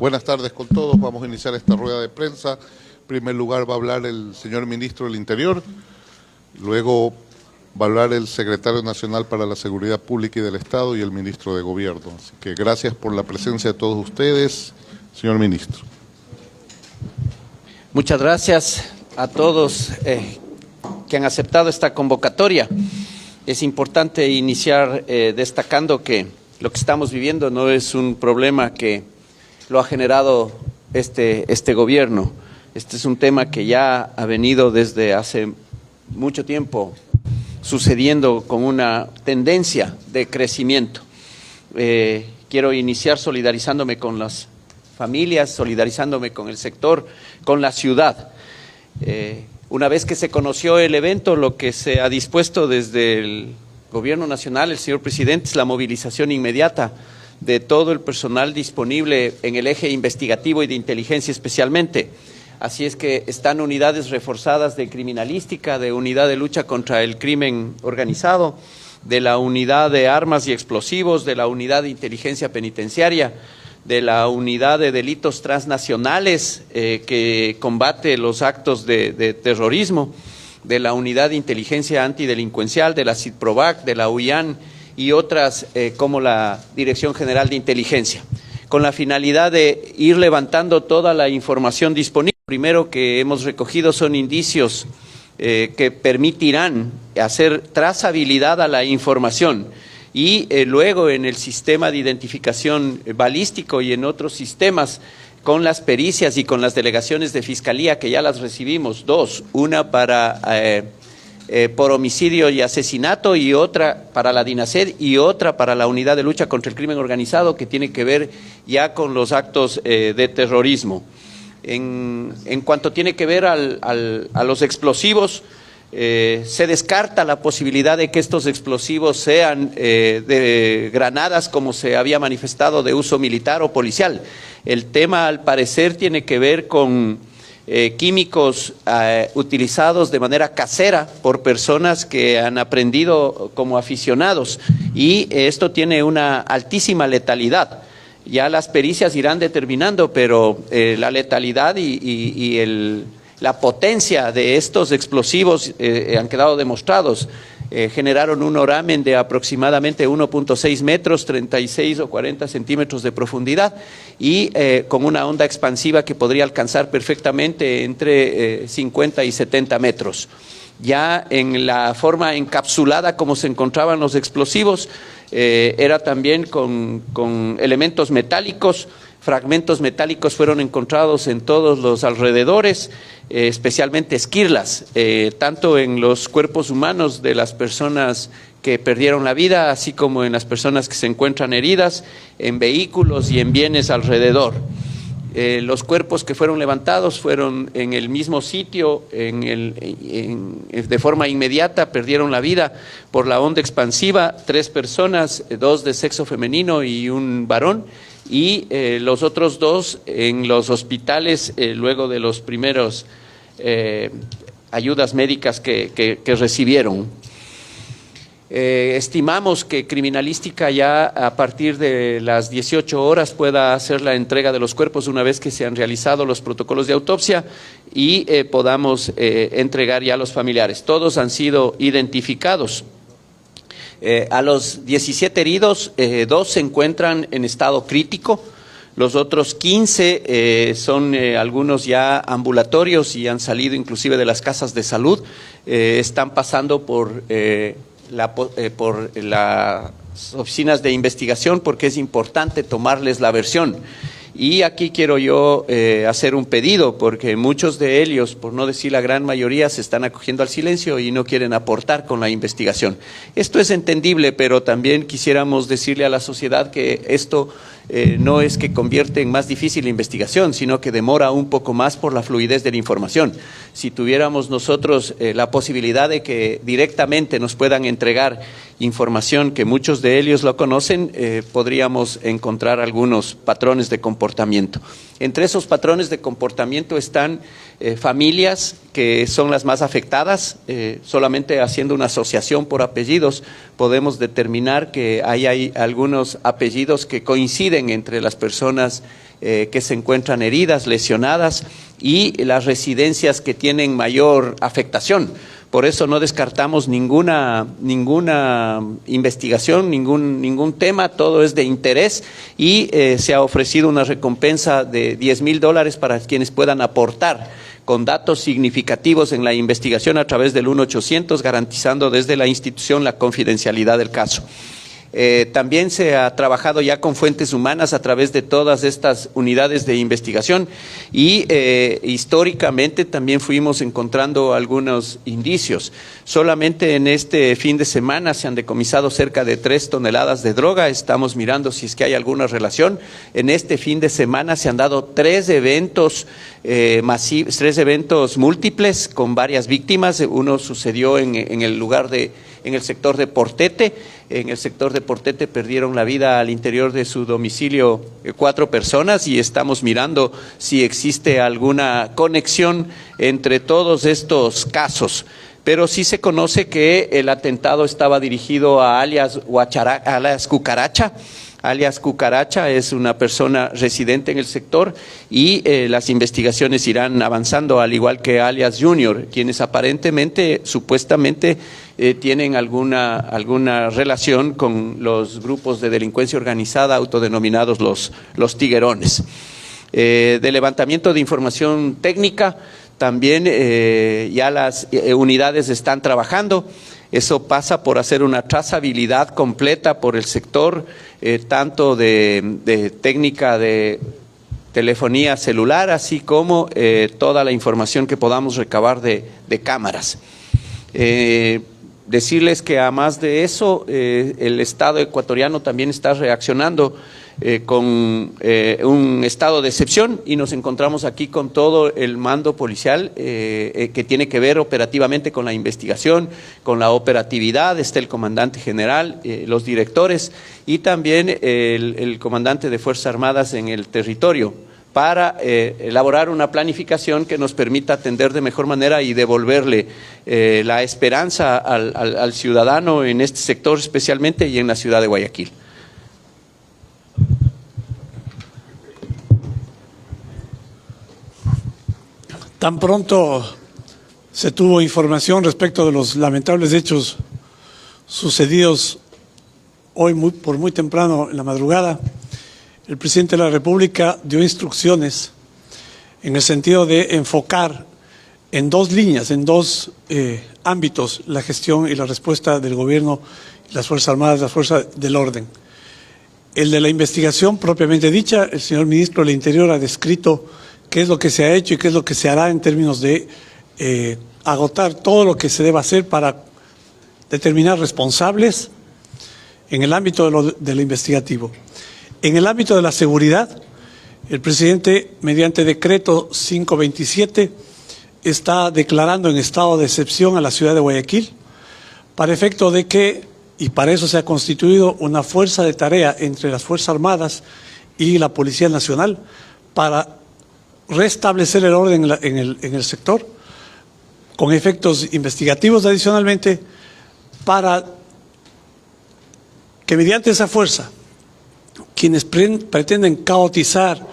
Buenas tardes con todos. Vamos a iniciar esta rueda de prensa. En primer lugar va a hablar el señor Ministro del Interior, luego va a hablar el Secretario Nacional para la Seguridad Pública y del Estado y el Ministro de Gobierno. Así que gracias por la presencia de todos ustedes, señor Ministro. Muchas gracias a todos que han aceptado esta convocatoria. Es importante iniciar destacando que lo que estamos viviendo no es un problema que lo ha generado este gobierno. Este es un tema que ya ha venido desde hace mucho tiempo sucediendo con una tendencia de crecimiento. Quiero iniciar solidarizándome con las familias, solidarizándome con el sector, con la ciudad. Una vez que se conoció el evento, lo que se ha dispuesto desde el Gobierno Nacional, el señor Presidente, es la movilización inmediata de todo el personal disponible en el eje investigativo y de inteligencia especialmente. Así es que están unidades reforzadas de criminalística, de unidad de lucha contra el crimen organizado, de la unidad de armas y explosivos, de la unidad de inteligencia penitenciaria, de la unidad de delitos transnacionales que combate los actos de terrorismo, de la unidad de inteligencia antidelincuencial, de la CIDPROVAC, de la UIAN y otras como la Dirección General de Inteligencia, con la finalidad de ir levantando toda la información disponible. Primero que hemos recogido son indicios que permitirán hacer trazabilidad a la información y luego en el sistema de identificación balístico y en otros sistemas con las pericias y con las delegaciones de fiscalía que ya las recibimos, dos, una para por homicidio y asesinato y otra para la DINASED y otra para la unidad de lucha contra el crimen organizado que tiene que ver ya con los actos de terrorismo. En cuanto tiene que ver a los explosivos, se descarta la posibilidad de que estos explosivos sean de granadas como se había manifestado de uso militar o policial. El tema al parecer tiene que ver con químicos utilizados de manera casera por personas que han aprendido como aficionados y esto tiene una altísima letalidad. Ya las pericias irán determinando, pero la letalidad y la potencia de estos explosivos han quedado demostrados. Generaron un oramen de aproximadamente 1.6 metros, 36 o 40 centímetros de profundidad y con una onda expansiva que podría alcanzar perfectamente entre 50 y 70 metros. Ya en la forma encapsulada como se encontraban los explosivos, era también con elementos metálicos. Fragmentos metálicos fueron encontrados en todos los alrededores, especialmente esquirlas, tanto en los cuerpos humanos de las personas que perdieron la vida, así como en las personas que se encuentran heridas, en vehículos y en bienes alrededor. Los cuerpos que fueron levantados fueron en el mismo sitio, de forma inmediata, perdieron la vida por la onda expansiva, 3 personas, 2 de sexo femenino y un varón, y los otros 2 en los hospitales luego de los primeros ayudas médicas que recibieron. Estimamos que criminalística ya a partir de las 18 horas pueda hacer la entrega de los cuerpos una vez que se han realizado los protocolos de autopsia y podamos entregar ya a los familiares. Todos han sido identificados. A los 17 heridos, 2 se encuentran en estado crítico, los otros 15 son algunos ya ambulatorios y han salido inclusive de las casas de salud, están pasando por las oficinas de investigación porque es importante tomarles la versión. Y aquí quiero yo hacer un pedido porque muchos de ellos, por no decir la gran mayoría, se están acogiendo al silencio y no quieren aportar con la investigación. Esto es entendible, pero también quisiéramos decirle a la sociedad que esto no es que convierte en más difícil la investigación, sino que demora un poco más por la fluidez de la información. Si tuviéramos nosotros la posibilidad de que directamente nos puedan entregar información que muchos de ellos lo conocen, podríamos encontrar algunos patrones de comportamiento. Entre esos patrones de comportamiento están familias que son las más afectadas. Solamente haciendo una asociación por apellidos podemos determinar que hay algunos apellidos que coinciden entre las personas que se encuentran heridas, lesionadas, y las residencias que tienen mayor afectación. Por eso no descartamos ninguna investigación, ningún tema, todo es de interés, y se ha ofrecido una recompensa de $10,000 para quienes puedan aportar con datos significativos en la investigación a través del 1-800, garantizando desde la institución la confidencialidad del caso. También se ha trabajado ya con fuentes humanas a través de todas estas unidades de investigación, y históricamente también fuimos encontrando algunos indicios. Solamente en este fin de semana se han decomisado cerca de 3 toneladas de droga. Estamos mirando si es que hay alguna relación. En este fin de semana se han dado 3 eventos masivos, 3 eventos múltiples con varias víctimas. Uno sucedió en el sector de Portete. En el sector de Portete perdieron la vida al interior de su domicilio 4 personas, y estamos mirando si existe alguna conexión entre todos estos casos. Pero sí se conoce que el atentado estaba dirigido a alias Cucaracha. Alias Cucaracha es una persona residente en el sector, y las investigaciones irán avanzando, al igual que alias Junior, quienes aparentemente, supuestamente, tienen alguna relación con los grupos de delincuencia organizada autodenominados los tiguerones. De levantamiento de información técnica, también ya las unidades están trabajando. Eso pasa por hacer una trazabilidad completa por el sector, tanto de técnica de telefonía celular, así como toda la información que podamos recabar de cámaras. Decirles que además de eso, el Estado ecuatoriano también está reaccionando con un estado de excepción, y nos encontramos aquí con todo el mando policial que tiene que ver operativamente con la investigación, con la operatividad. Está el comandante general, los directores, y también el comandante de Fuerzas Armadas en el territorio, para elaborar una planificación que nos permita atender de mejor manera y devolverle la esperanza al ciudadano en este sector especialmente, y en la ciudad de Guayaquil. Tan pronto se tuvo información respecto de los lamentables hechos sucedidos hoy por muy temprano en la madrugada, el presidente de la República dio instrucciones en el sentido de enfocar en 2 líneas, en 2 ámbitos, la gestión y la respuesta del gobierno, las Fuerzas Armadas, las fuerzas del orden. El de la investigación propiamente dicha, el señor ministro del Interior ha descrito qué es lo que se ha hecho y qué es lo que se hará en términos de agotar todo lo que se deba hacer para determinar responsables en el ámbito de lo investigativo. En el ámbito de la seguridad, el presidente, mediante decreto 527, está declarando en estado de excepción a la ciudad de Guayaquil, para efecto de que, y para eso se ha constituido una fuerza de tarea entre las Fuerzas Armadas y la Policía Nacional, para restablecer el orden en el sector, con efectos investigativos adicionalmente, para que mediante esa fuerza, quienes pretenden caotizar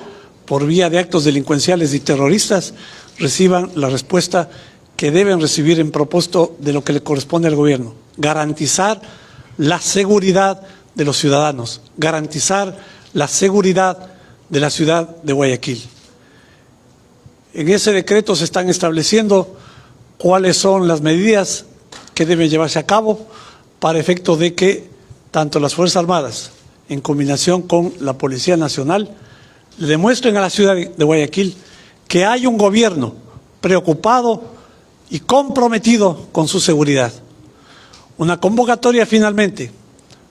por vía de actos delincuenciales y terroristas, reciban la respuesta que deben recibir en propósito de lo que le corresponde al gobierno: garantizar la seguridad de los ciudadanos, garantizar la seguridad de la ciudad de Guayaquil. En ese decreto se están estableciendo cuáles son las medidas que deben llevarse a cabo para efecto de que tanto las Fuerzas Armadas, en combinación con la Policía Nacional, le demuestren a la ciudad de Guayaquil que hay un gobierno preocupado y comprometido con su seguridad. Una convocatoria finalmente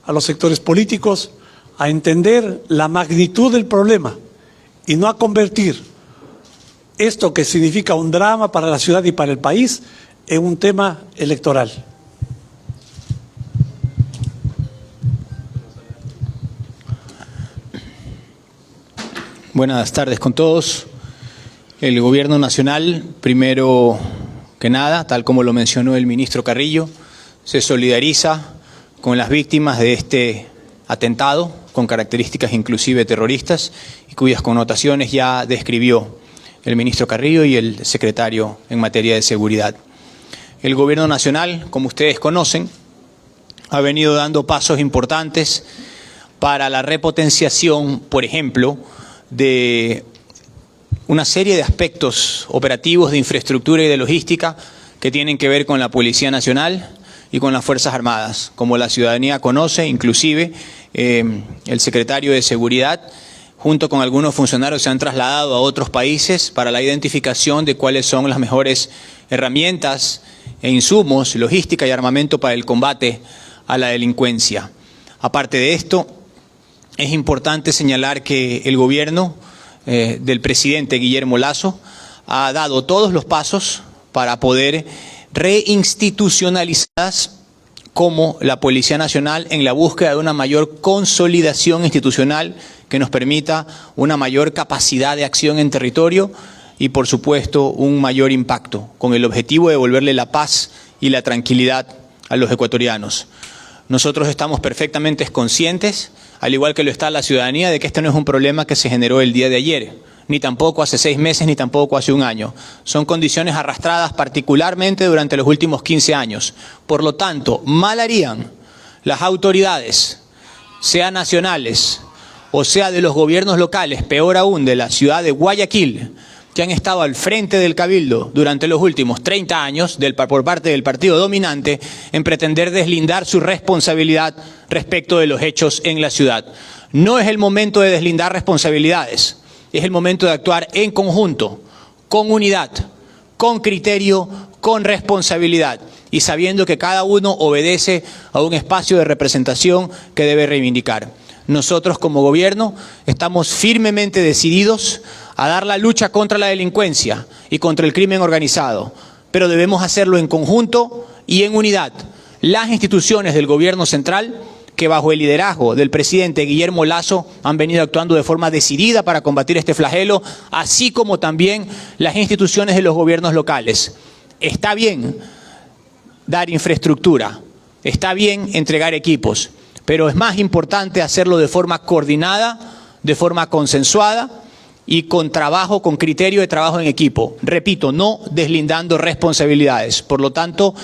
a los sectores políticos a entender la magnitud del problema y no a convertir esto, que significa un drama para la ciudad y para el país, en un tema electoral. Buenas tardes con todos. El Gobierno Nacional, primero que nada, tal como lo mencionó el ministro Carrillo, se solidariza con las víctimas de este atentado, con características inclusive terroristas, y cuyas connotaciones ya describió el ministro Carrillo y el secretario en materia de seguridad. El Gobierno Nacional, como ustedes conocen, ha venido dando pasos importantes para la repotenciación, por ejemplo, de una serie de aspectos operativos de infraestructura y de logística que tienen que ver con la Policía Nacional y con las Fuerzas Armadas. Como la ciudadanía conoce, inclusive el secretario de Seguridad, junto con algunos funcionarios, se han trasladado a otros países para la identificación de cuáles son las mejores herramientas e insumos, logística y armamento para el combate a la delincuencia. Aparte de esto, es importante señalar que el gobierno del presidente Guillermo Lasso ha dado todos los pasos para poder reinstitucionalizar como la Policía Nacional en la búsqueda de una mayor consolidación institucional que nos permita una mayor capacidad de acción en territorio y, por supuesto, un mayor impacto, con el objetivo de devolverle la paz y la tranquilidad a los ecuatorianos. Nosotros estamos perfectamente conscientes, al igual que lo está la ciudadanía, de que este no es un problema que se generó el día de ayer, ni tampoco hace 6 meses, ni tampoco hace un año. Son condiciones arrastradas particularmente durante los últimos 15 años. Por lo tanto, mal harían las autoridades, sea nacionales o sea de los gobiernos locales, peor aún de la ciudad de Guayaquil, que han estado al frente del Cabildo durante los últimos 30 años por parte del partido dominante, en pretender deslindar su responsabilidad respecto de los hechos en la ciudad. No es el momento de deslindar responsabilidades, es el momento de actuar en conjunto, con unidad, con criterio, con responsabilidad y sabiendo que cada uno obedece a un espacio de representación que debe reivindicar. Nosotros como gobierno estamos firmemente decididos a dar la lucha contra la delincuencia y contra el crimen organizado, pero debemos hacerlo en conjunto y en unidad. Las instituciones del gobierno central, que bajo el liderazgo del presidente Guillermo Lasso han venido actuando de forma decidida para combatir este flagelo, así como también las instituciones de los gobiernos locales. Está bien dar infraestructura, está bien entregar equipos, pero es más importante hacerlo de forma coordinada, de forma consensuada y con trabajo, con criterio de trabajo en equipo. Repito, no deslindando responsabilidades. Por lo tanto,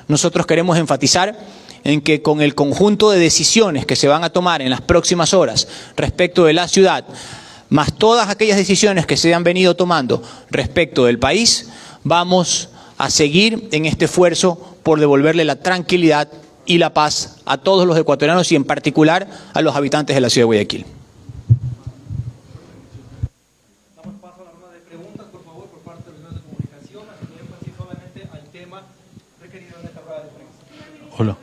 nosotros queremos enfatizar en que con el conjunto de decisiones que se van a tomar en las próximas horas respecto de la ciudad, más todas aquellas decisiones que se han venido tomando respecto del país, vamos a seguir en este esfuerzo por devolverle la tranquilidad y la paz a todos los ecuatorianos y en particular a los habitantes de la ciudad de Guayaquil. Damos paso a la ronda de preguntas, por favor, por parte de los medios de comunicación, haciendo énfasis solamente al tema requerido en esta rueda de prensa. Hola.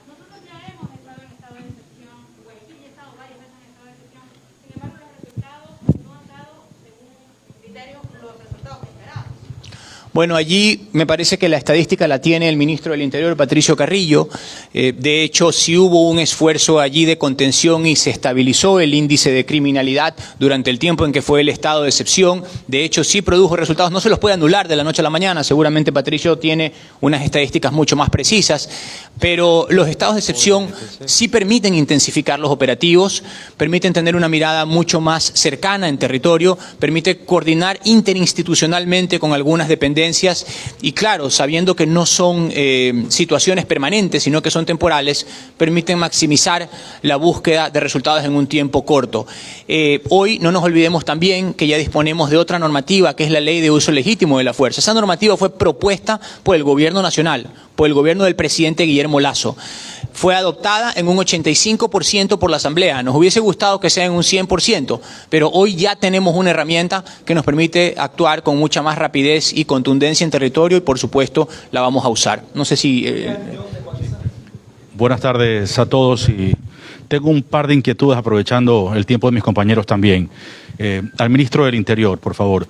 Nosotros ya hemos estado en estado de excepción, Guayaquil ya ha estado varias veces en estado de excepción, sin embargo los resultados no han dado, según criterio, los resultados esperados. Bueno, allí me parece que la estadística la tiene el ministro del Interior, Patricio Carrillo. De hecho, sí hubo un esfuerzo allí de contención y se estabilizó el índice de criminalidad durante el tiempo en que fue el estado de excepción. De hecho, sí produjo resultados. No se los puede anular de la noche a la mañana. Seguramente Patricio tiene unas estadísticas mucho más precisas. Pero los estados de excepción sí permiten intensificar los operativos, permiten tener una mirada mucho más cercana en territorio, permite coordinar interinstitucionalmente con algunas dependencias y, claro, sabiendo que no son situaciones permanentes, sino que son temporales, permiten maximizar la búsqueda de resultados en un tiempo corto. Hoy no nos olvidemos también que ya disponemos de otra normativa, que es la Ley de Uso Legítimo de la Fuerza. Esa normativa fue propuesta por el Gobierno Nacional, por el gobierno del presidente Guillermo Lasso. Fue adoptada en un 85% por la Asamblea. Nos hubiese gustado que sea en un 100%, pero hoy ya tenemos una herramienta que nos permite actuar con mucha más rapidez y contundencia en territorio y, por supuesto, la vamos a usar. No sé si... Buenas tardes a todos y tengo un par de inquietudes aprovechando el tiempo de mis compañeros también. Al ministro del Interior, por favor.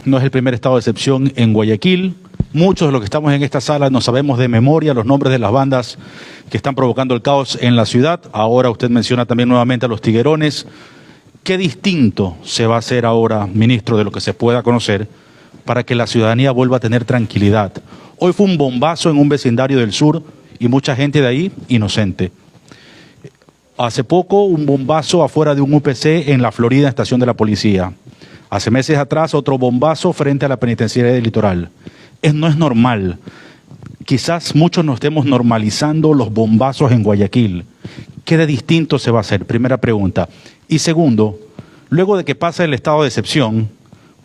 No es el primer estado de excepción en Guayaquil. Muchos de los que estamos en esta sala no sabemos de memoria los nombres de las bandas que están provocando el caos en la ciudad. Ahora usted menciona también nuevamente a los tiguerones. ¿Qué distinto se va a hacer ahora, ministro, de lo que se pueda conocer para que la ciudadanía vuelva a tener tranquilidad? Hoy fue un bombazo en un vecindario del sur y mucha gente de ahí inocente. Hace poco un bombazo afuera de un UPC en la Florida, estación de la policía. Hace meses atrás otro bombazo frente a la penitenciaria del Litoral. No es normal. Quizás muchos nos estemos normalizando los bombazos en Guayaquil. ¿Qué de distinto se va a hacer? Primera pregunta. Y segundo, luego de que pasa el estado de excepción,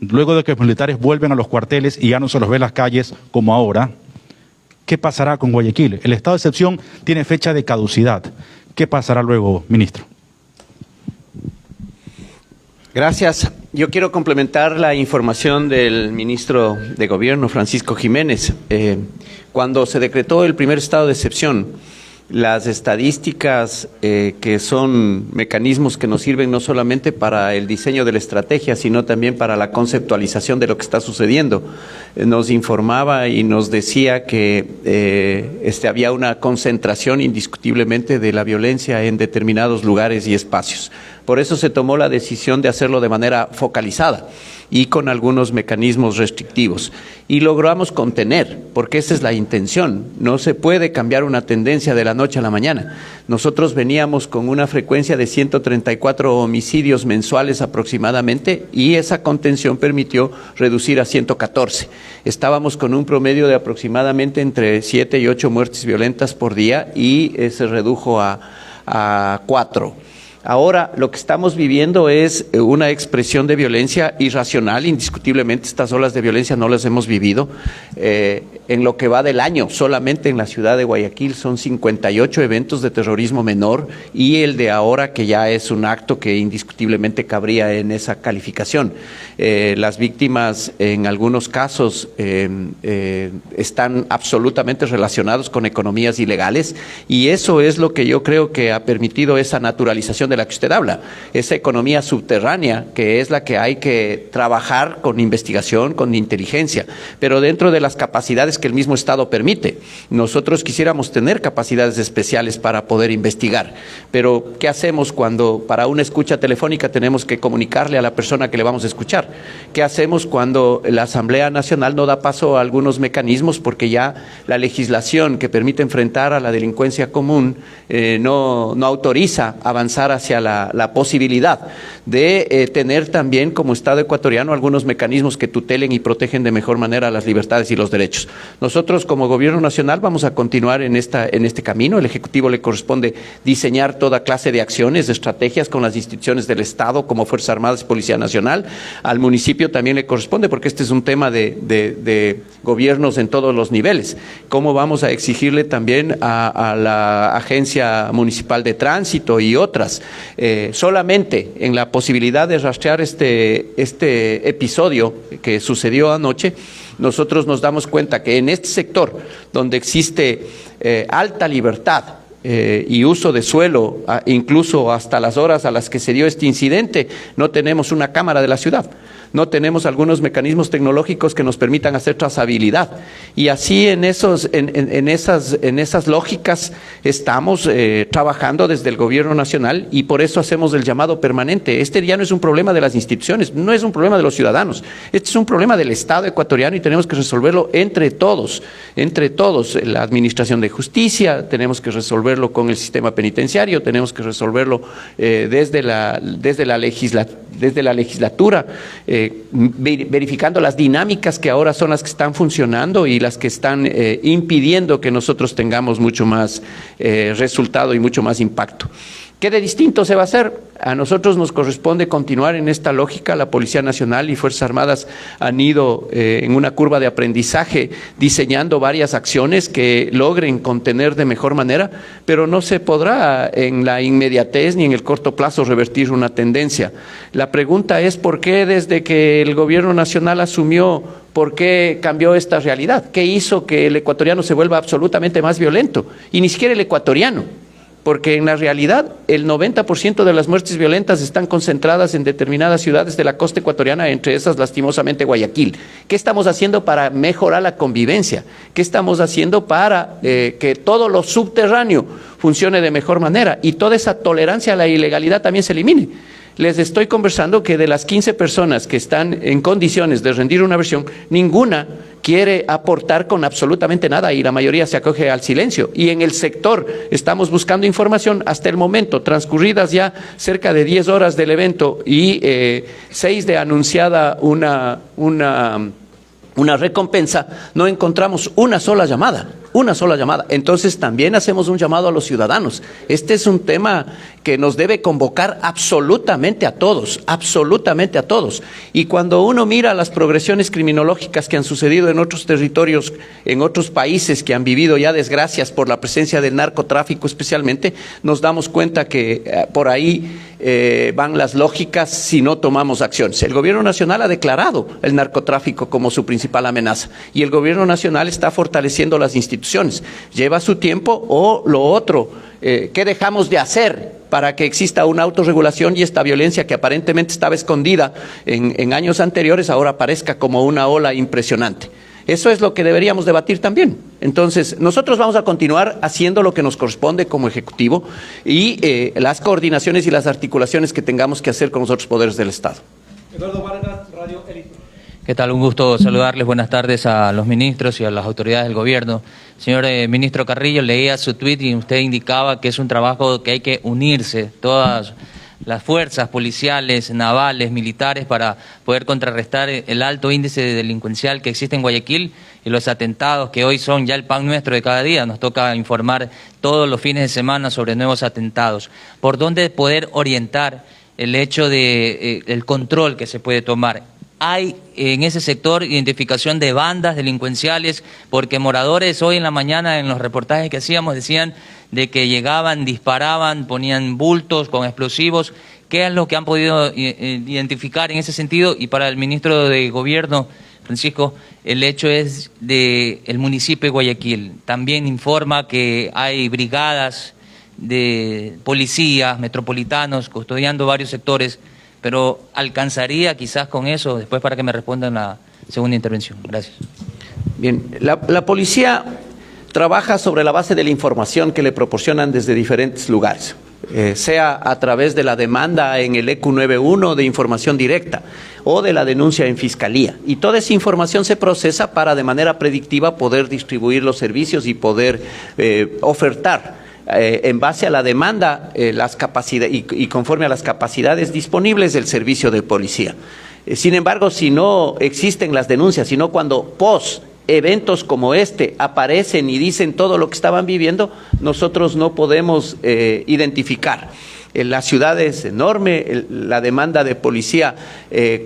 luego de que los militares vuelven a los cuarteles y ya no se los ve en las calles como ahora, ¿qué pasará con Guayaquil? El estado de excepción tiene fecha de caducidad. ¿Qué pasará luego, ministro? Gracias. Yo quiero complementar la información del ministro de Gobierno, Francisco Jiménez. Cuando se decretó el primer estado de excepción, las estadísticas que son mecanismos que nos sirven no solamente para el diseño de la estrategia, sino también para la conceptualización de lo que está sucediendo, nos informaba y nos decía que había una concentración indiscutiblemente de la violencia en determinados lugares y espacios. Por eso se tomó la decisión de hacerlo de manera focalizada y con algunos mecanismos restrictivos. Y logramos contener, porque esa es la intención. No se puede cambiar una tendencia de la noche a la mañana. Nosotros veníamos con una frecuencia de 134 homicidios mensuales aproximadamente y esa contención permitió reducir a 114. Estábamos con un promedio de aproximadamente entre 7 y 8 muertes violentas por día y se redujo a 4. Ahora lo que estamos viviendo es una expresión de violencia irracional. Indiscutiblemente estas olas de violencia no las hemos vivido. En lo que va del año, solamente en la ciudad de Guayaquil son 58 eventos de terrorismo menor y el de ahora que ya es un acto que indiscutiblemente cabría en esa calificación. Las víctimas en algunos casos están absolutamente relacionados con economías ilegales y eso es lo que yo creo que ha permitido esa naturalización de la que usted habla, esa economía subterránea que es la que hay que trabajar con investigación, con inteligencia, pero dentro de las capacidades que el mismo Estado permite. Nosotros quisiéramos tener capacidades especiales para poder investigar, pero ¿qué hacemos cuando para una escucha telefónica tenemos que comunicarle a la persona que le vamos a escuchar? ¿Qué hacemos cuando la Asamblea Nacional no da paso a algunos mecanismos porque ya la legislación que permite enfrentar a la delincuencia común no autoriza avanzar hacia la posibilidad de tener también como Estado ecuatoriano algunos mecanismos que tutelen y protegen de mejor manera las libertades y los derechos? Nosotros como Gobierno Nacional vamos a continuar en este camino. El Ejecutivo le corresponde diseñar toda clase de acciones, de estrategias con las instituciones del Estado como Fuerzas Armadas y Policía Nacional. Al municipio también le corresponde porque este es un tema de gobiernos en todos los niveles. ¿Cómo vamos a exigirle también a la Agencia Municipal de Tránsito y otras? Solamente en la posibilidad de rastrear este episodio que sucedió anoche, nosotros nos damos cuenta que en este sector donde existe alta libertad y uso de suelo, incluso hasta las horas a las que se dio este incidente, no tenemos una cámara de la ciudad. No tenemos algunos mecanismos tecnológicos que nos permitan hacer trazabilidad. Y así en esas lógicas estamos trabajando desde el Gobierno Nacional y por eso hacemos el llamado permanente. Este ya no es un problema de las instituciones, no es un problema de los ciudadanos. Este es un problema del Estado ecuatoriano y tenemos que resolverlo entre todos. La Administración de Justicia, tenemos que resolverlo con el sistema penitenciario, tenemos que resolverlo desde la legislatura, verificando las dinámicas que ahora son las que están funcionando y las que están impidiendo que nosotros tengamos mucho más resultado y mucho más impacto. ¿Qué de distinto se va a hacer? A nosotros nos corresponde continuar en esta lógica. La Policía Nacional y Fuerzas Armadas han ido en una curva de aprendizaje diseñando varias acciones que logren contener de mejor manera, pero no se podrá en la inmediatez ni en el corto plazo revertir una tendencia. La pregunta es ¿por qué desde que el Gobierno Nacional asumió, por qué cambió esta realidad? ¿Qué hizo que el ecuatoriano se vuelva absolutamente más violento? Y ni siquiera el ecuatoriano. Porque en la realidad el 90% de las muertes violentas están concentradas en determinadas ciudades de la costa ecuatoriana, entre esas lastimosamente Guayaquil. ¿Qué estamos haciendo para mejorar la convivencia? ¿Qué estamos haciendo para que todo lo subterráneo funcione de mejor manera y toda esa tolerancia a la ilegalidad también se elimine? les estoy conversando que de las 15 personas que están en condiciones de rendir una versión, ninguna quiere aportar con absolutamente nada y la mayoría se acoge al silencio. Y en el sector estamos buscando información hasta el momento, transcurridas ya cerca de 10 horas del evento y 6 de anunciada una recompensa, no encontramos una sola llamada. Entonces también hacemos un llamado a los ciudadanos. Este es un tema que nos debe convocar absolutamente a todos. Y cuando uno mira las progresiones criminológicas que han sucedido en otros territorios, en otros países que han vivido ya desgracias por la presencia del narcotráfico especialmente, nos damos cuenta que por ahí van las lógicas si no tomamos acciones. El gobierno nacional ha declarado el narcotráfico como su principal amenaza y el gobierno nacional está fortaleciendo las instituciones. Lleva su tiempo o lo otro, ¿qué dejamos de hacer para que exista una autorregulación y esta violencia que aparentemente estaba escondida en años anteriores ahora aparezca como una ola impresionante? Eso es lo que deberíamos debatir también. Entonces, nosotros vamos a continuar haciendo lo que nos corresponde como Ejecutivo y las coordinaciones y las articulaciones que tengamos que hacer con los otros poderes del Estado. Eduardo Vargas, Radio Élite. ¿Qué tal? Un gusto saludarles. Buenas tardes a los ministros y a las autoridades del gobierno. Señor ministro Carrillo, leía su tuit y usted indicaba que es un trabajo que hay que unirse todas las fuerzas policiales, navales, militares para poder contrarrestar el alto índice delincuencial que existe en Guayaquil y los atentados que hoy son ya el pan nuestro de cada día. Nos toca informar todos los fines de semana sobre nuevos atentados. ¿Por dónde poder orientar el hecho de el control que se puede tomar? ¿Hay en ese sector identificación de bandas delincuenciales? Porque moradores hoy en la mañana en los reportajes que hacíamos decían de que llegaban, disparaban, ponían bultos con explosivos. ¿Qué es lo que han podido identificar en ese sentido? Y para el ministro de Gobierno, Francisco, el hecho es de el municipio de Guayaquil. También informa que hay brigadas de policías metropolitanos custodiando varios sectores, pero ¿alcanzaría quizás con eso? Después para que me respondan la segunda intervención. Gracias. Bien, la policía trabaja sobre la base de la información que le proporcionan desde diferentes lugares, sea a través de la demanda en el EQ91 de información directa o de la denuncia en fiscalía. Y toda esa información se procesa para de manera predictiva poder distribuir los servicios y poder ofertar en base a la demanda las capacidades y conforme a las capacidades disponibles del servicio de policía. Sin embargo, si no existen las denuncias, sino cuando eventos como este aparecen y dicen todo lo que estaban viviendo, nosotros no podemos identificar. La ciudad es enorme, la demanda de policía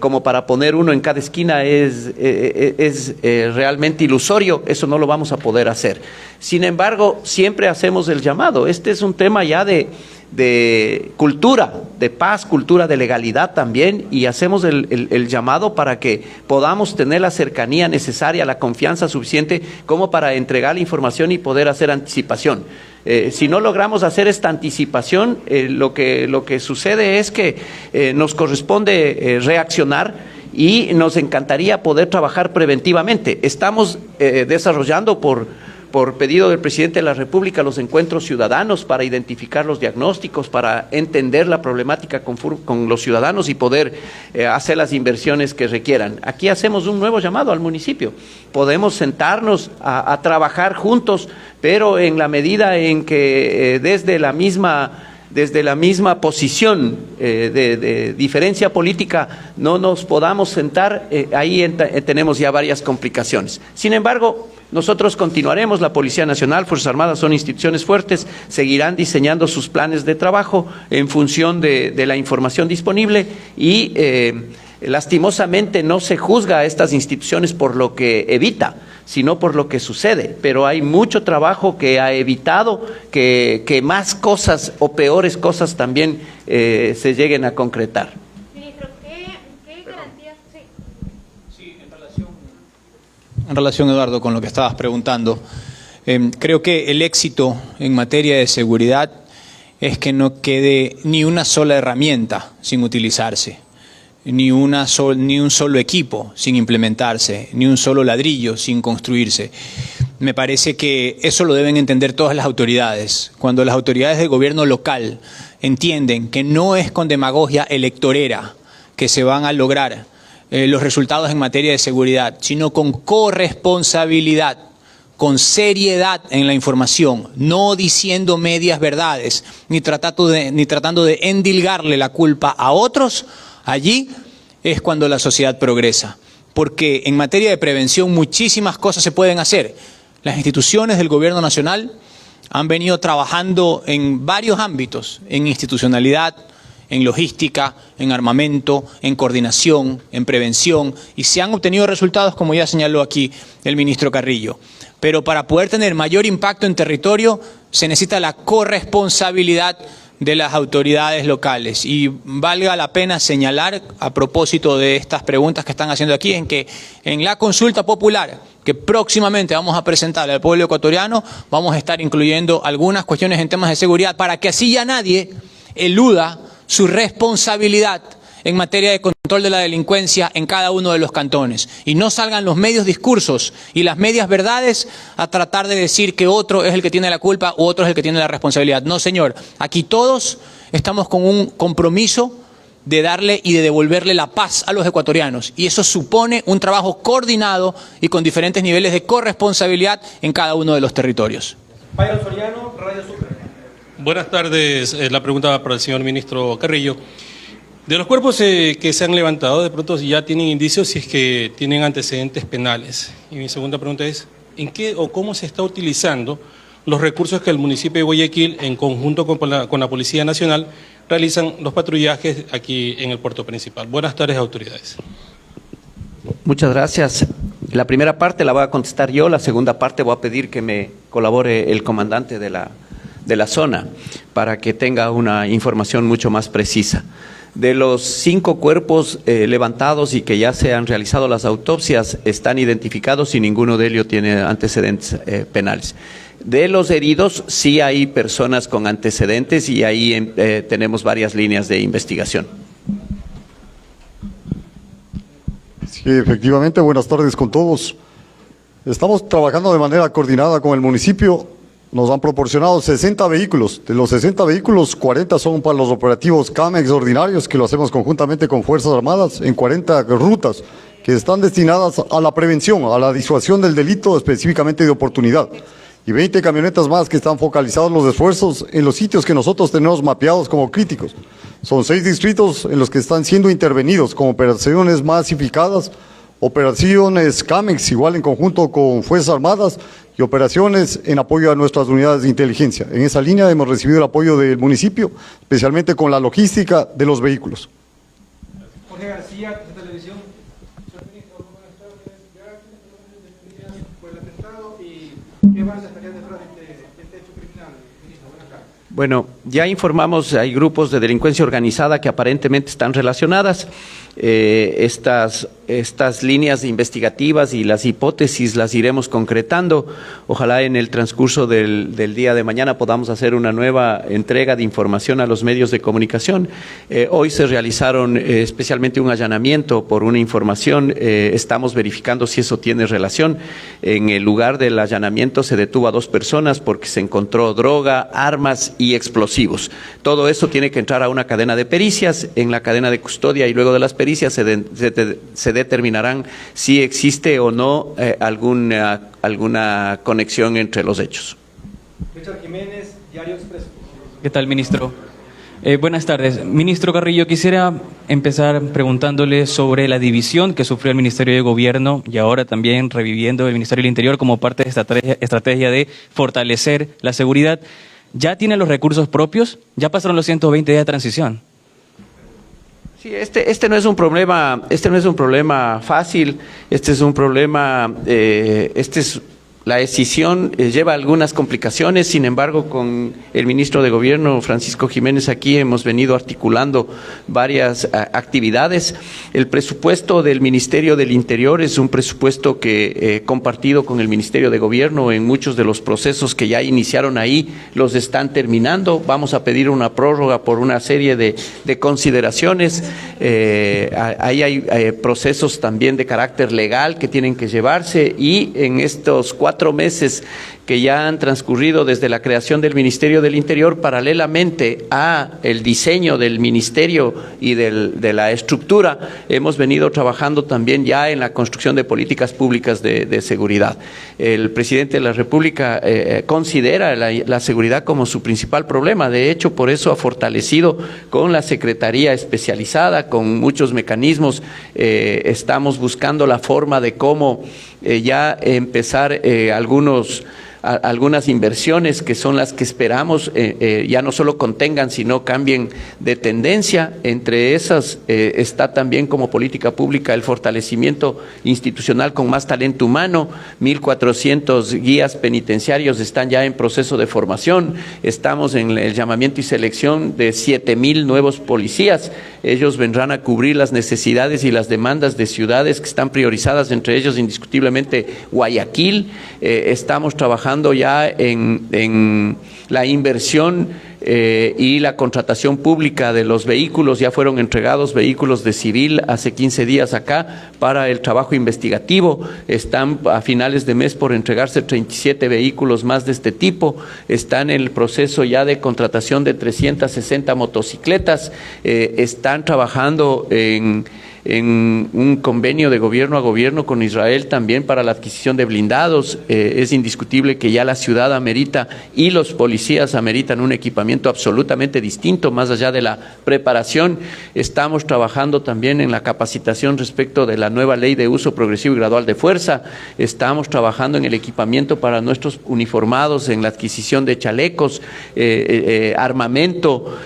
como para poner uno en cada esquina es realmente ilusorio, eso no lo vamos a poder hacer. Sin embargo, siempre hacemos el llamado. Este es un tema ya de cultura, de paz, cultura de legalidad también, y hacemos el llamado para que podamos tener la cercanía necesaria, la confianza suficiente como para entregar la información y poder hacer anticipación. Si no logramos hacer esta anticipación, lo que sucede es que nos corresponde reaccionar y nos encantaría poder trabajar preventivamente. Estamos desarrollando por pedido del presidente de la República los encuentros ciudadanos para identificar los diagnósticos, para entender la problemática con los ciudadanos y poder hacer las inversiones que requieran. Aquí hacemos un nuevo llamado al municipio. Podemos sentarnos a trabajar juntos, pero en la medida en que desde la misma posición de diferencia política no nos podamos sentar, ahí tenemos ya varias complicaciones. Sin embargo, nosotros continuaremos, la Policía Nacional, Fuerzas Armadas son instituciones fuertes, seguirán diseñando sus planes de trabajo en función de la información disponible y lastimosamente no se juzga a estas instituciones por lo que evita, sino por lo que sucede, pero hay mucho trabajo que ha evitado que más cosas o peores cosas también se lleguen a concretar. Ministro, ¿qué garantías? Sí. En relación, Eduardo, con lo que estabas preguntando, creo que el éxito en materia de seguridad es que no quede ni una sola herramienta sin utilizarse, ni un solo equipo sin implementarse, ni un solo ladrillo sin construirse. Me parece que eso lo deben entender todas las autoridades. Cuando las autoridades del gobierno local entienden que no es con demagogia electorera que se van a lograr los resultados en materia de seguridad, sino con corresponsabilidad, con seriedad en la información, no diciendo medias verdades, ni tratando de endilgarle la culpa a otros, allí es cuando la sociedad progresa. Porque en materia de prevención muchísimas cosas se pueden hacer. Las instituciones del Gobierno Nacional han venido trabajando en varios ámbitos, en institucionalidad, en logística, en armamento, en coordinación, en prevención, y se han obtenido resultados, como ya señaló aquí el ministro Carrillo. Pero para poder tener mayor impacto en territorio se necesita la corresponsabilidad de las autoridades locales. Y valga la pena señalar, a propósito de estas preguntas que están haciendo aquí, en que en la consulta popular que próximamente vamos a presentar al pueblo ecuatoriano, vamos a estar incluyendo algunas cuestiones en temas de seguridad para que así ya nadie eluda su responsabilidad en materia de control de la delincuencia en cada uno de los cantones. Y no salgan los medios discursos y las medias verdades a tratar de decir que otro es el que tiene la culpa u otro es el que tiene la responsabilidad. No, señor. Aquí todos estamos con un compromiso de darle y de devolverle la paz a los ecuatorianos. Y eso supone un trabajo coordinado y con diferentes niveles de corresponsabilidad en cada uno de los territorios. Byron Soriano, Radio Sucre. Buenas tardes. La pregunta va para el señor ministro Carrillo. De los cuerpos que se han levantado, de pronto ya tienen indicios si es que tienen antecedentes penales. Y mi segunda pregunta es, ¿en qué o cómo se está utilizando los recursos que el municipio de Guayaquil, en conjunto con la Policía Nacional, realizan los patrullajes aquí en el puerto principal? Buenas tardes, autoridades. Muchas gracias. La primera parte la voy a contestar yo, la segunda parte voy a pedir que me colabore el comandante de la zona para que tenga una información mucho más precisa. De los 5 cuerpos levantados y que ya se han realizado las autopsias, están identificados y ninguno de ellos tiene antecedentes penales. De los heridos, sí hay personas con antecedentes y ahí tenemos varias líneas de investigación. Sí, efectivamente, buenas tardes con todos. Estamos trabajando de manera coordinada con el municipio. Nos han proporcionado 60 vehículos. De los 60 vehículos, 40 son para los operativos CAMEX ordinarios, que lo hacemos conjuntamente con Fuerzas Armadas, en 40 rutas que están destinadas a la prevención, a la disuasión del delito, específicamente de oportunidad. Y 20 camionetas más que están focalizados los esfuerzos en los sitios que nosotros tenemos mapeados como críticos. Son 6 distritos en los que están siendo intervenidos con operaciones masificadas, operaciones CAMEX, igual en conjunto con Fuerzas Armadas, y operaciones en apoyo a nuestras unidades de inteligencia. En esa línea hemos recibido el apoyo del municipio, especialmente con la logística de los vehículos. Jorge García, de Televisión. Señor ministro, buenas tardes. Ya por el atentado y qué más estaría detrás de este hecho criminal. Ministro, buenas tardes. Bueno, ya informamos, hay grupos de delincuencia organizada que aparentemente están relacionadas. Estas líneas investigativas y las hipótesis las iremos concretando. Ojalá en el transcurso del día de mañana podamos hacer una nueva entrega de información a los medios de comunicación. Hoy se realizaron especialmente un allanamiento por una información. Estamos verificando si eso tiene relación. En el lugar del allanamiento se detuvo a 2 personas porque se encontró droga, armas y explosivos. Todo eso tiene que entrar a una cadena de pericias. En la cadena de custodia y luego de las pericias se determinarán si existe o no alguna conexión entre los hechos. Richard Jiménez, Diario Expreso. ¿Qué tal, ministro? Buenas tardes. Ministro Carrillo, quisiera empezar preguntándole sobre la división que sufrió el Ministerio de Gobierno y ahora también reviviendo el Ministerio del Interior como parte de esta estrategia de fortalecer la seguridad. ¿Ya tiene los recursos propios? ¿Ya pasaron los 120 días de transición? Sí, este no es un problema fácil, este es un problema, la decisión lleva algunas complicaciones. Sin embargo, con el ministro de Gobierno, Francisco Jiménez, aquí hemos venido articulando varias actividades. El presupuesto del Ministerio del Interior es un presupuesto que compartido con el Ministerio de Gobierno. En muchos de los procesos que ya iniciaron ahí los están terminando. Vamos a pedir una prórroga por una serie de consideraciones. Ahí hay procesos también de carácter legal que tienen que llevarse, y en estos 4 meses que ya han transcurrido desde la creación del Ministerio del Interior, paralelamente a el diseño del Ministerio y de la estructura, hemos venido trabajando también ya en la construcción de políticas públicas de seguridad. El presidente de la República considera la seguridad como su principal problema. De hecho, por eso ha fortalecido con la Secretaría especializada, con muchos mecanismos. Estamos buscando la forma de cómo ya empezar algunas inversiones que son las que esperamos ya no solo contengan, sino cambien de tendencia. Entre esas está también como política pública el fortalecimiento institucional con más talento humano. 1.400 guías penitenciarios están ya en proceso de formación. Estamos en el llamamiento y selección de 7.000 nuevos policías. Ellos vendrán a cubrir las necesidades y las demandas de ciudades que están priorizadas, entre ellos indiscutiblemente Guayaquil. Estamos trabajando ya en la inversión y la contratación pública de los vehículos. Ya fueron entregados vehículos de civil hace 15 días acá para el trabajo investigativo. Están a finales de mes por entregarse 37 vehículos más de este tipo. Están en el proceso ya de contratación de 360 motocicletas. Están trabajando en un convenio de gobierno a gobierno con Israel también para la adquisición de blindados. Es indiscutible que ya la ciudad amerita y los policías ameritan un equipamiento absolutamente distinto, más allá de la preparación. Estamos trabajando también en la capacitación respecto de la nueva ley de uso progresivo y gradual de fuerza. Estamos trabajando en el equipamiento para nuestros uniformados, en la adquisición de chalecos, armamento,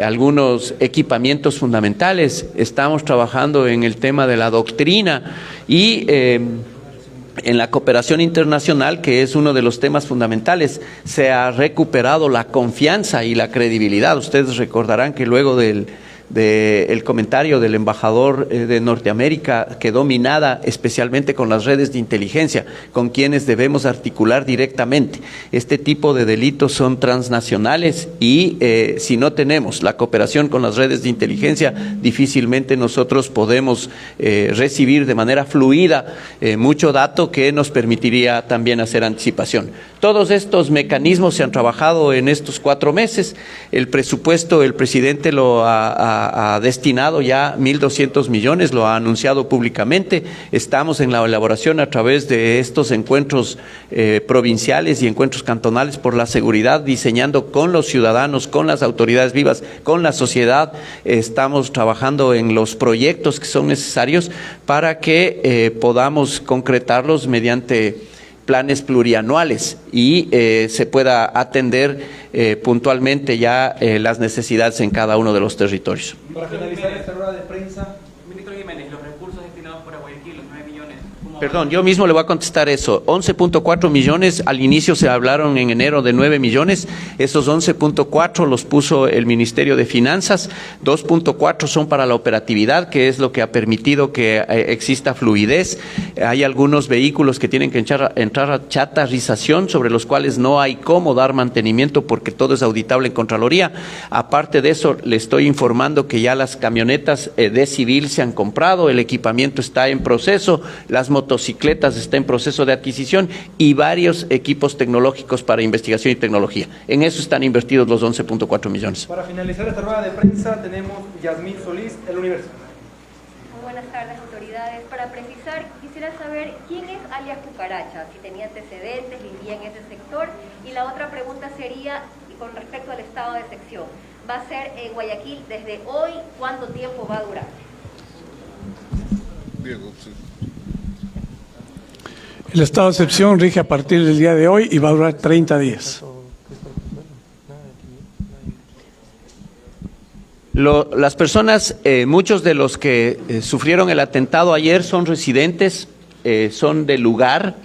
algunos equipamientos fundamentales. Estamos trabajando en el tema de la doctrina y en la cooperación internacional, que es uno de los temas fundamentales. Se ha recuperado la confianza y la credibilidad. Ustedes recordarán que luego del comentario del embajador de Norteamérica quedó minada especialmente con las redes de inteligencia, con quienes debemos articular directamente. Este tipo de delitos son transnacionales y si no tenemos la cooperación con las redes de inteligencia, difícilmente nosotros podemos recibir de manera fluida mucho dato que nos permitiría también hacer anticipación. Todos estos mecanismos se han trabajado en estos 4 meses. El presupuesto, el presidente lo ha destinado ya 1.200 millones, lo ha anunciado públicamente. Estamos en la elaboración a través de estos encuentros provinciales y encuentros cantonales por la seguridad, diseñando con los ciudadanos, con las autoridades vivas, con la sociedad. Estamos trabajando en los proyectos que son necesarios para que podamos concretarlos mediante planes plurianuales y se pueda atender puntualmente ya las necesidades en cada uno de los territorios. Para finalizar esta rueda de prensa, ministro Jiménez, los recursos destinados para Guayaquil, los 9 millones. Perdón, yo mismo le voy a contestar eso. 11.4 millones, al inicio se hablaron en enero de 9 millones, esos 11.4 los puso el Ministerio de Finanzas, 2.4 son para la operatividad, que es lo que ha permitido que exista fluidez. Hay algunos vehículos que tienen que entrar a chatarrización, sobre los cuales no hay cómo dar mantenimiento porque todo es auditable en Contraloría. Aparte de eso, le estoy informando que ya las camionetas de civil se han comprado, el equipamiento está en proceso, las motocicletas está en proceso de adquisición y varios equipos tecnológicos para investigación y tecnología. En eso están invertidos los 11.4 millones. Para finalizar esta rueda de prensa tenemos Yasmín Solís, El Universo. Muy buenas tardes, autoridades. Para precisar, quisiera saber quién es alias Cucaracha, si tenía antecedentes, vivía en ese sector. Y la otra pregunta sería, con respecto al estado de excepción, ¿va a ser en Guayaquil desde hoy? ¿Cuánto tiempo va a durar? Diego, sí. El estado de excepción rige a partir del día de hoy y va a durar 30 días. Las personas, muchos de los que sufrieron el atentado ayer son residentes, son del lugar.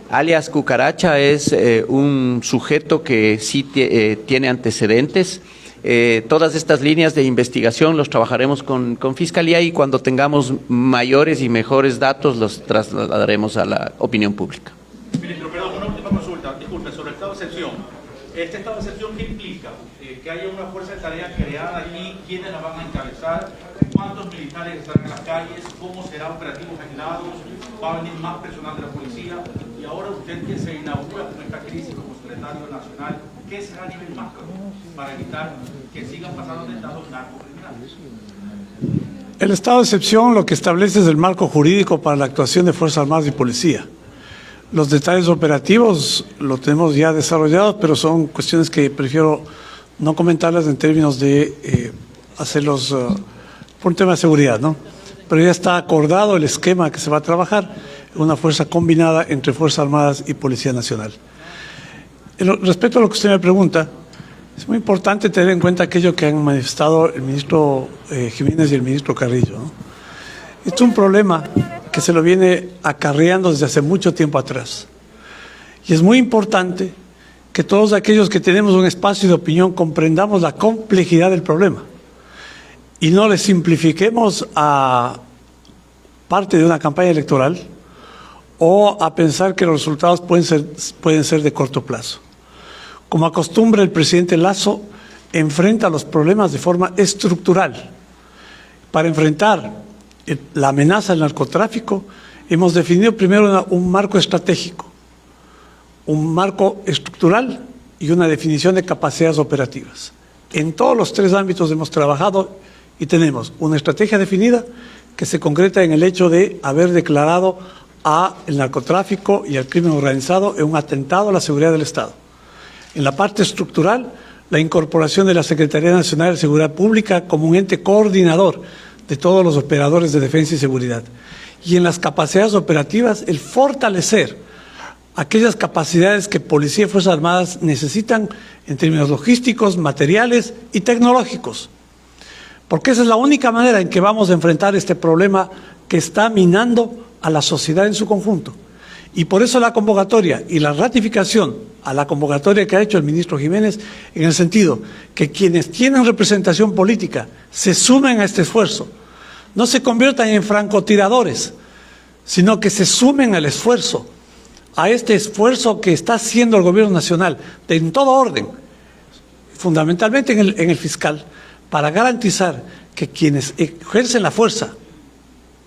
Alias Cucaracha es un sujeto que sí tiene antecedentes. Todas estas líneas de investigación los trabajaremos con Fiscalía y cuando tengamos mayores y mejores datos los trasladaremos a la opinión pública. Ministro, perdón, una última consulta. Disculpe, sobre el estado de excepción. ¿Este estado de excepción qué implica? Que haya una fuerza de tarea creada aquí, ¿quiénes la van a encabezar? ¿Cuántos militares estarán en las calles? ¿Cómo serán operativos aislados? ¿Va a venir más personal de la policía? Y ahora usted que se inaugura con esta crisis como secretario nacional, ¿qué será a nivel macro para evitar que sigan pasando atentados narcocriminales? El estado de excepción lo que establece es el marco jurídico para la actuación de Fuerzas Armadas y Policía. Los detalles operativos lo tenemos ya desarrollados, pero son cuestiones que prefiero no comentarlas en términos de hacerlos por un tema de seguridad, ¿no? Pero ya está acordado el esquema que se va a trabajar, una fuerza combinada entre Fuerzas Armadas y Policía Nacional. Respecto a lo que usted me pregunta, es muy importante tener en cuenta aquello que han manifestado el ministro Jiménez y el ministro Carrillo, ¿no? Esto es un problema que se lo viene acarreando desde hace mucho tiempo atrás. Y es muy importante que todos aquellos que tenemos un espacio de opinión comprendamos la complejidad del problema y no le simplifiquemos a parte de una campaña electoral o a pensar que los resultados pueden ser de corto plazo. Como acostumbra el presidente Lasso, enfrenta los problemas de forma estructural. Para enfrentar la amenaza del narcotráfico, hemos definido primero un marco estratégico, un marco estructural y una definición de capacidades operativas. En todos los tres ámbitos hemos trabajado y tenemos una estrategia definida que se concreta en el hecho de haber declarado al narcotráfico y al crimen organizado en un atentado a la seguridad del Estado. En la parte estructural, la incorporación de la Secretaría Nacional de Seguridad Pública como un ente coordinador de todos los operadores de defensa y seguridad. Y en las capacidades operativas, el fortalecer aquellas capacidades que Policía y Fuerzas Armadas necesitan en términos logísticos, materiales y tecnológicos. Porque esa es la única manera en que vamos a enfrentar este problema que está minando a la sociedad en su conjunto. Y por eso la convocatoria y la ratificación a la convocatoria que ha hecho el ministro Jiménez, en el sentido que quienes tienen representación política se sumen a este esfuerzo, no se conviertan en francotiradores, sino que se sumen al esfuerzo, a este esfuerzo que está haciendo el gobierno nacional, en todo orden, fundamentalmente en el fiscal, para garantizar que quienes ejercen la fuerza,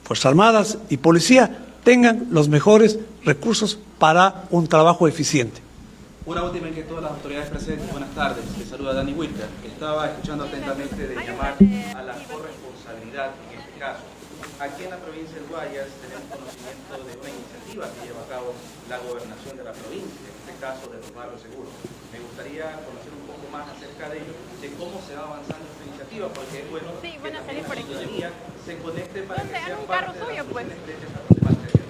Fuerzas Armadas y Policía, tengan los mejores recursos para un trabajo eficiente. Una última inquietud a las autoridades presentes. Buenas tardes. Les saluda Dani Wilker. Estaba escuchando atentamente de llamar a la corresponsabilidad en este caso. Aquí en la provincia del Guayas tenemos conocimiento de una iniciativa que lleva a cabo la gobernación de la provincia, en este caso de los barrios seguros. Me gustaría conocer un poco más acerca de ello, de cómo se va avanzando esta iniciativa, porque es bueno que la ciudadanía se conecte para que sea parte de la solución de esta problemática.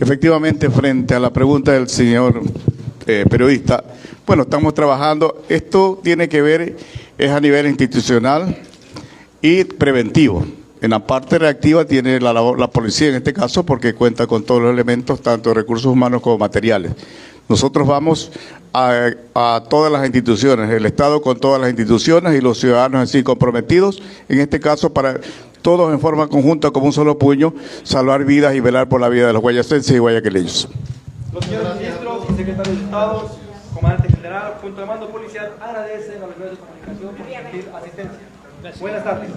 Efectivamente, frente a la pregunta del señor periodista, bueno, estamos trabajando, esto tiene que ver, es a nivel institucional y preventivo. En la parte reactiva tiene la policía en este caso porque cuenta con todos los elementos, tanto de recursos humanos como materiales. Nosotros vamos a todas las instituciones, el Estado con todas las instituciones y los ciudadanos así comprometidos, en este caso para todos en forma conjunta como un solo puño, salvar vidas y velar por la vida de los guayasenses y guayaquileños. Los señores ministros y secretarios de Estado, comandante general, junto al mando policial, agradecen a los medios de comunicación por su gentil asistencia. Buenas tardes.